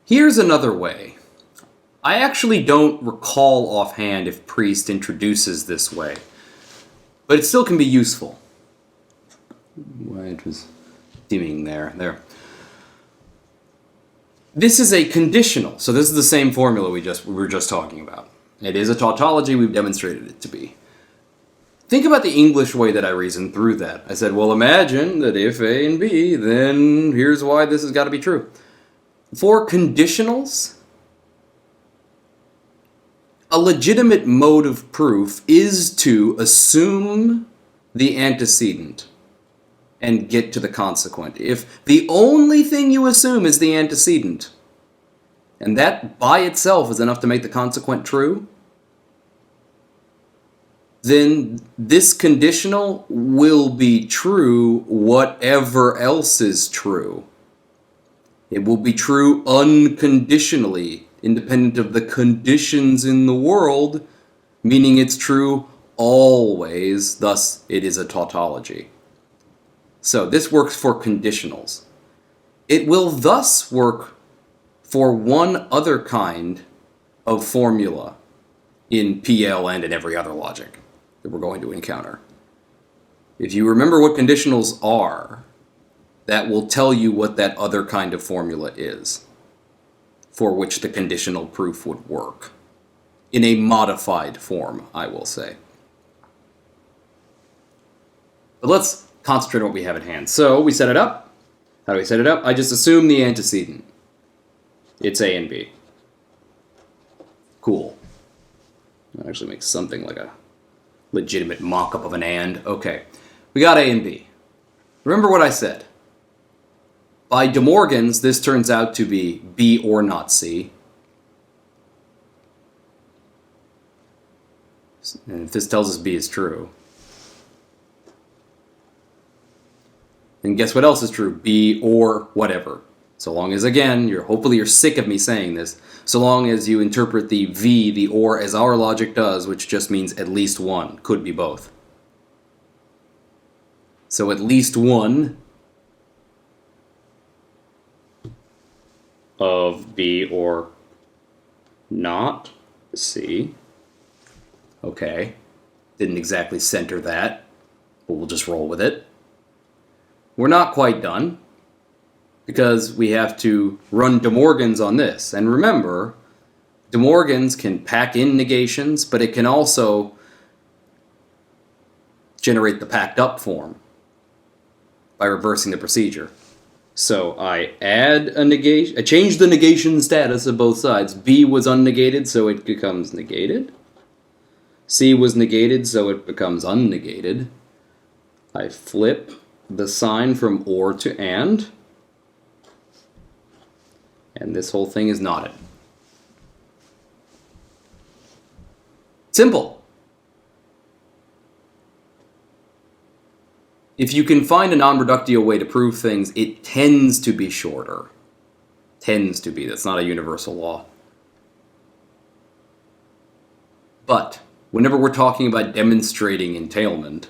Here's another way. I actually don't recall offhand if Priest introduces this way, but it still can be useful. Why it was dimming there. This is a conditional, so this is the same formula we were just talking about. It is a tautology, we've demonstrated it to be. Think about the English way that I reasoned through that. I said, well, imagine that if A and B, then here's why this has got to be true. For conditionals, a legitimate mode of proof is to assume the antecedent and get to the consequent. If the only thing you assume is the antecedent, and that by itself is enough to make the consequent true, then this conditional will be true whatever else is true. It will be true unconditionally, independent of the conditions in the world, meaning it's true always, thus it is a tautology. So this works for conditionals. It will thus work for one other kind of formula in PL and in every other logic that we're going to encounter. If you remember what conditionals are, that will tell you what that other kind of formula is for which the conditional proof would work. In a modified form, I will say. But let's concentrate on what we have at hand. So we set it up. How do we set it up? I just assume the antecedent. It's A and B. Cool. That actually makes something like a legitimate mock-up of an and. Okay. We got A and B. Remember what I said. By De Morgan's, this turns out to be B or not C. And if this tells us B is true, then guess what else is true? B or whatever. So long as, again, hopefully you're sick of me saying this, so long as you interpret the V, the or, as our logic does, which just means at least one. Could be both. So at least one of B or not C. Okay. Didn't exactly center that, but we'll just roll with it. We're not quite done, because we have to run De Morgan's on this. And remember, De Morgan's can pack in negations, but it can also generate the packed up form by reversing the procedure. So I add a negation, I change the negation status of both sides. B was unnegated, so it becomes negated. C was negated, so it becomes unnegated. I flip the sign from or to and this whole thing is knotted. Simple. If you can find a non-reductio way to prove things, it tends to be shorter. Tends to be. That's not a universal law. But whenever we're talking about demonstrating entailment,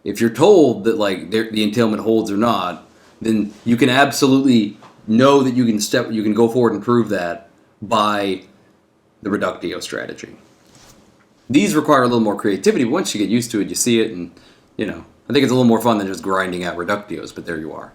if you're told that the entailment holds or not, then you can absolutely know that you can go forward and prove that by the reductio strategy. These require a little more creativity, but once you get used to it, you see it, and I think it's a little more fun than just grinding out reductios, but there you are.